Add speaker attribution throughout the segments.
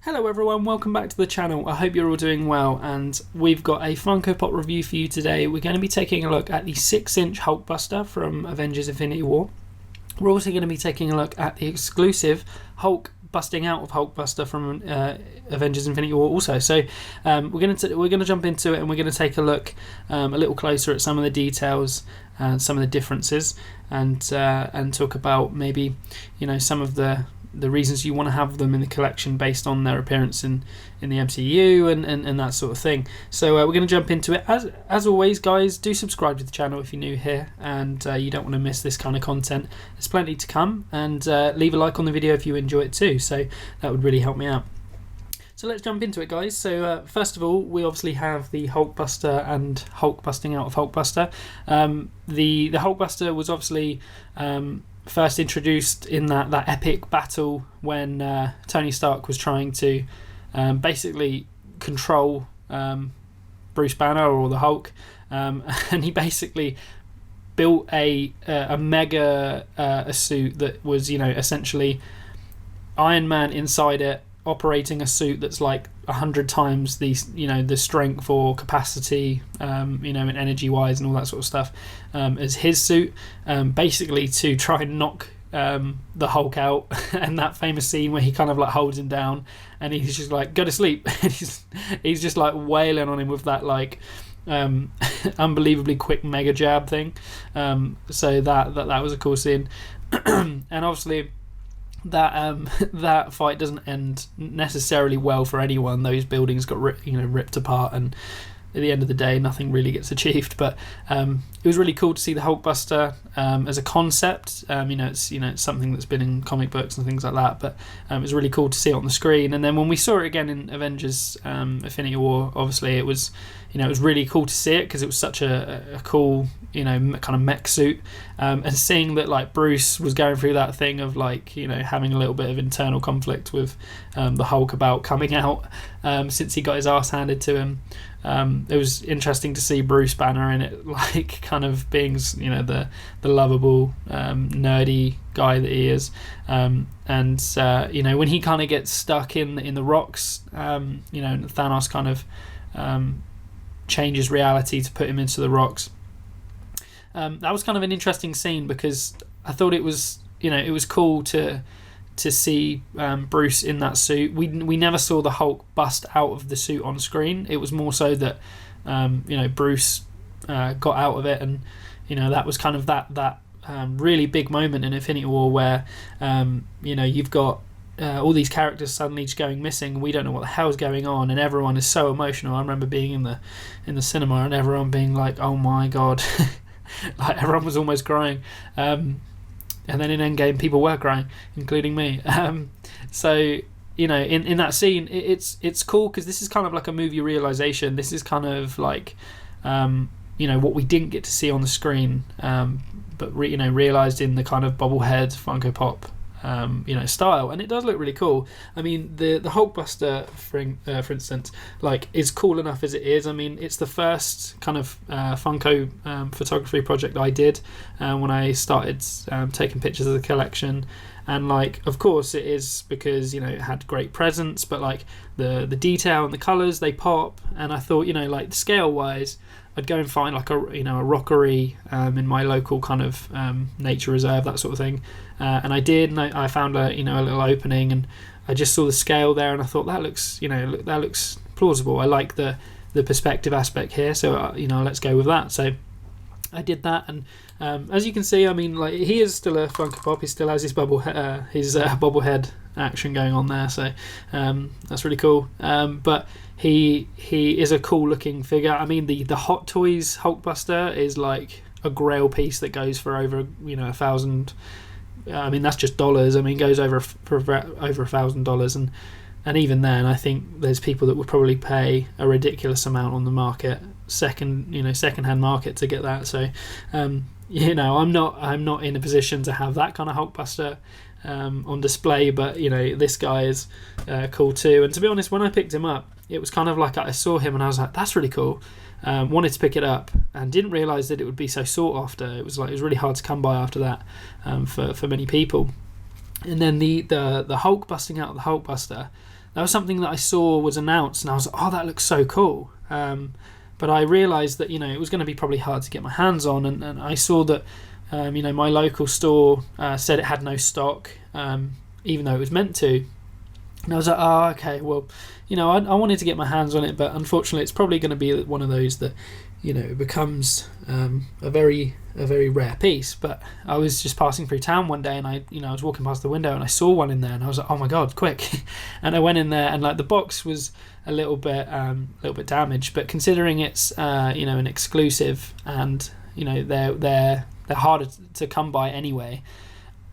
Speaker 1: Hello everyone, welcome back to the channel. I hope you're all doing well, and we've got a Funko Pop review for you today. We're going to be taking a look at the 6-inch HulkBuster from Avengers Infinity War. We're also going to be taking a look at the exclusive Hulk busting out of HulkBuster from Avengers Infinity War also. So we're going to jump into it, and we're going to take a look a little closer at some of the details and some of the differences, and talk about maybe some of the reasons you want to have them in the collection based on their appearance in the MCU and that sort of thing. So we're going to jump into it. As always, guys, do subscribe to the channel if you're new here and you don't want to miss this kind of content. There's plenty to come, and leave a like on the video if you enjoy it too, so that would really help me out. So let's jump into it, guys. So first of all, we obviously have the HulkBuster and Hulk busting out of HulkBuster. The HulkBuster was obviously first introduced in that epic battle when Tony Stark was trying to basically control Bruce Banner or the Hulk, and he basically built a mega suit that was essentially Iron Man inside it, operating a suit that's like 100 times the strength or capacity and energy wise and all that sort of stuff as his suit, basically to try and knock the Hulk out. And that famous scene where he kind of like holds him down and he's just like, go to sleep, and he's just like wailing on him with that like unbelievably quick mega jab thing. So that was a cool scene. And obviously that fight doesn't end necessarily well for anyone. Those buildings got ripped apart, and at the end of the day nothing really gets achieved. But it was really cool to see the HulkBuster as a concept. It's something that's been in comic books and things like that, but it was really cool to see it on the screen. And then when we saw it again in Avengers Infinity War, obviously it was really cool to see it because it was such a cool kind of mech suit, and seeing that like Bruce was going through that thing of like having a little bit of internal conflict with the Hulk about coming out since he got his ass handed to him. It was interesting to see Bruce Banner in it, like kind of being the lovable nerdy guy that he is, and when he kind of gets stuck in the rocks, and Thanos kind of changes reality to put him into the rocks. That was kind of an interesting scene because I thought it was cool to see Bruce in that suit. We never saw the Hulk bust out of the suit on screen. It was more so that Bruce got out of it, and that was kind of that really big moment in Infinity War where you've got all these characters suddenly just going missing. We don't know what the hell's going on, and everyone is so emotional. I remember being in the cinema and everyone being like, "Oh my god!" Like everyone was almost crying. And then in Endgame, people were crying, including me. So in that scene, it's cool because this is kind of like a movie realization. This is kind of like what we didn't get to see on the screen, but realized in the kind of bobblehead Funko Pop style, and it does look really cool. I mean, the HulkBuster for instance, like, is cool enough as it is. I mean, it's the first kind of Funko photography project I did when I started taking pictures of the collection, and like, of course it is because it had great presence, but like the detail and the colors, they pop. And I thought like scale wise, I'd go and find like a rockery in my local kind of nature reserve, that sort of thing, and I did, and I found a little opening, and I just saw the scale there, and I thought that looks plausible. I like the perspective aspect here, so let's go with that. So I did that, and as you can see, I mean, like, he is still a Funko Pop. He still has his bobblehead action going on there, so that's really cool. But he is a cool looking figure. I mean, the Hot Toys HulkBuster is like a grail piece that goes for over $1,000. I mean, that's just dollars. I mean, it goes over $1,000, and even then, I think there's people that would probably pay a ridiculous amount on the market, second-hand market, to get that. So I'm not in a position to have that kind of HulkBuster on display, but this guy is cool too. And to be honest, when I picked him up, it was kind of like I saw him and I was like, that's really cool. Wanted to pick it up and didn't realise that it would be so sought after. It was really hard to come by after that for many people. And then the Hulk busting out of the HulkBuster, that was something that I saw was announced, and I was like, oh, that looks so cool. But I realised that, it was going to be probably hard to get my hands on, and I saw that, my local store said it had no stock, even though it was meant to. And I was like, oh, okay, well, I wanted to get my hands on it, but unfortunately it's probably going to be one of those that, it becomes a very rare piece. But I was just passing through town one day, and I was walking past the window, and I saw one in there, and I was like, oh my god, quick. And I went in there, and like the box was a little bit damaged, but considering it's an exclusive, and they're harder to come by anyway,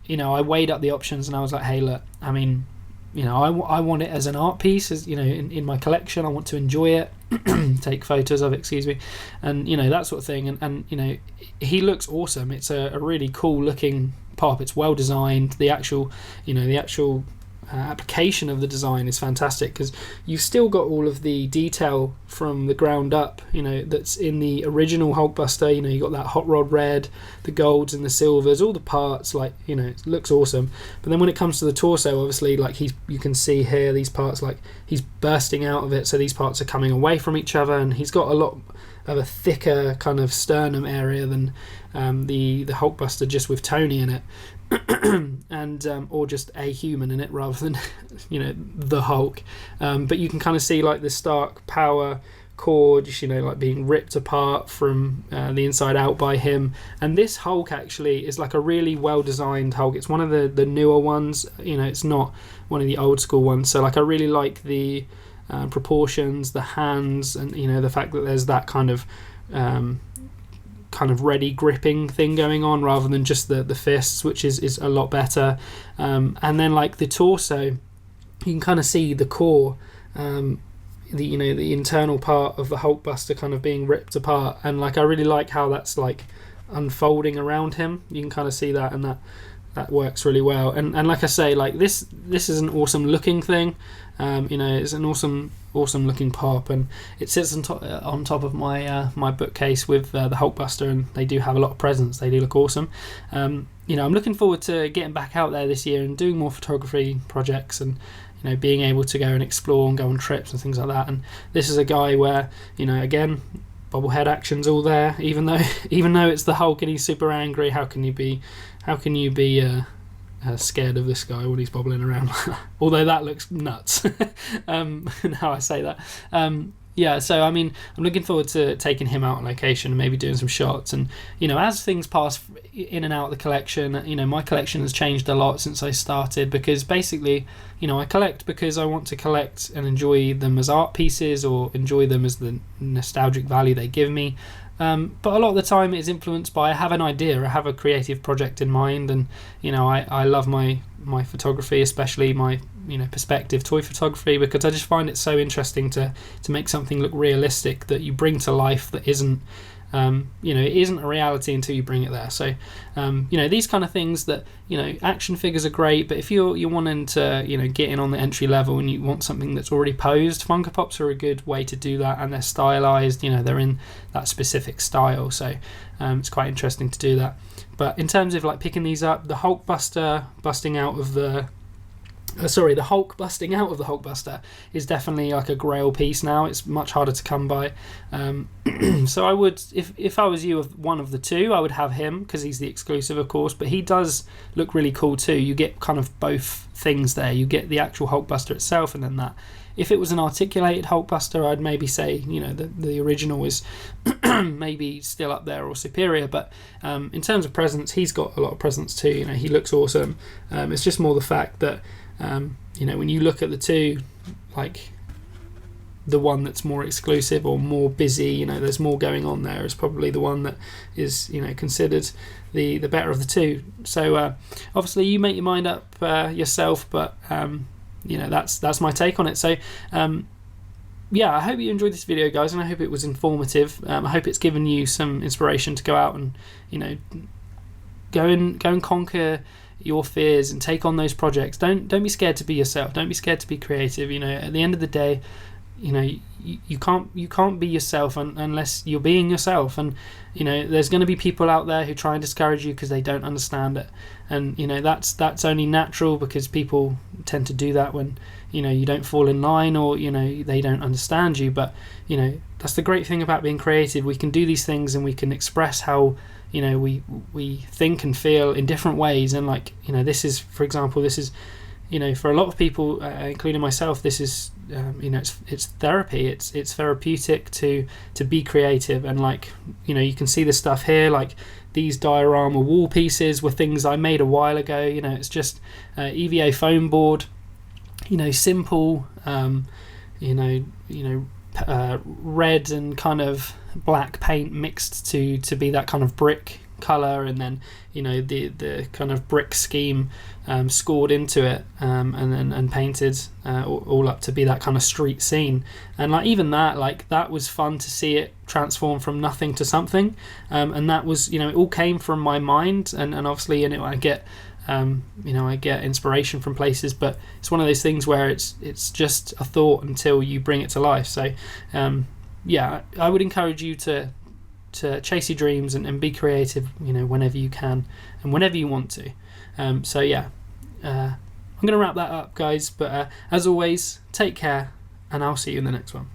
Speaker 1: I weighed up the options, and I was like, hey, look, I mean, I want it as an art piece, as in my collection. I want to enjoy it, take photos of it, excuse me, and that sort of thing. And he looks awesome. It's a really cool looking pop. It's well designed. The actual application of the design is fantastic, because you've still got all of the detail from the ground up, that's in the original HulkBuster. You got that hot rod red, the golds and the silvers, all the parts, like, it looks awesome. But then when it comes to the torso, obviously, like you can see here, these parts, like he's bursting out of it, so these parts are coming away from each other, and he's got a lot of a thicker kind of sternum area than the HulkBuster just with Tony in it. And or just a human in it rather than the Hulk, but you can kind of see like the Stark power core just like being ripped apart from the inside out by him. And this Hulk actually is like a really well designed Hulk. It's one of the newer ones, it's not one of the old school ones. So like I really like the proportions, the hands, and the fact that there's that kind of ready gripping thing going on rather than just the fists, which is a lot better. And then like the torso, you can kind of see the core, the internal part of the HulkBuster kind of being ripped apart, and like I really like how that's like unfolding around him. You can kind of see that, and that works really well. And like I say, like this is an awesome looking thing. It's an awesome looking pop, and it sits on top of my my bookcase with the HulkBuster, and they do have a lot of presents. They do look awesome. I'm looking forward to getting back out there this year and doing more photography projects, and being able to go and explore and go on trips and things like that. And this is a guy where again, bobblehead action's all there, even though it's the Hulk and he's super angry. How can you be scared of this guy when he's bobbling around? Although that looks nuts. Now I say that. So I mean, I'm looking forward to taking him out on location and maybe doing some shots. And as things pass in and out of the collection, my collection has changed a lot since I started, because basically I collect because I want to collect and enjoy them as art pieces, or enjoy them as the nostalgic value they give me. But a lot of the time it is influenced by, I have an idea, I have a creative project in mind, and I love my photography, especially my perspective toy photography, because I just find it so interesting to make something look realistic, that you bring to life, that isn't it isn't a reality until you bring it there. So these kind of things that action figures are great, but if you're wanting to get in on the entry level and you want something that's already posed, Funko Pops are a good way to do that, and they're stylized, they're in that specific style, so it's quite interesting to do that. But in terms of like picking these up, the HulkBuster busting out of the the Hulk busting out of the HulkBuster is definitely like a grail piece now. It's much harder to come by. So I would, if I was you, of one of the two, I would have him, because he's the exclusive, of course, but he does look really cool too. You get kind of both things there. You get the actual HulkBuster itself, and then that. If it was an articulated HulkBuster, I'd maybe say the original is maybe still up there or superior. But in terms of presence, he's got a lot of presence too. He looks awesome. It's just more the fact that when you look at the two, like the one that's more exclusive or more busy, there's more going on there, is probably the one that is considered the better of the two. So obviously you make your mind up yourself, but that's my take on it. So I hope you enjoyed this video, guys, and I hope it was informative. I hope it's given you some inspiration to go out and go and conquer your fears and take on those projects. Don't be scared to be yourself. Don't be scared to be creative. At the end of the day, you can't be yourself unless you're being yourself. And there's going to be people out there who try and discourage you because they don't understand it. And that's only natural, because people tend to do that when you don't fall in line, or they don't understand you. But that's the great thing about being creative. We can do these things and we can express how we think and feel in different ways. And this is, for example, for a lot of people, including myself, this is it's therapy. It's therapeutic to be creative. And you can see this stuff here, like these diorama wall pieces were things I made a while ago. It's just EVA foam board, simple, red and kind of black paint mixed to be that kind of brick color, and then the kind of brick scheme scored into it, and painted all up to be that kind of street scene. And even that was fun to see it transform from nothing to something, and that was it all came from my mind, and obviously in it I get I get inspiration from places, but it's one of those things where it's just a thought until you bring it to life. So I would encourage you to chase your dreams and be creative, whenever you can and whenever you want to. I'm going to wrap that up, guys, but as always, take care, and I'll see you in the next one.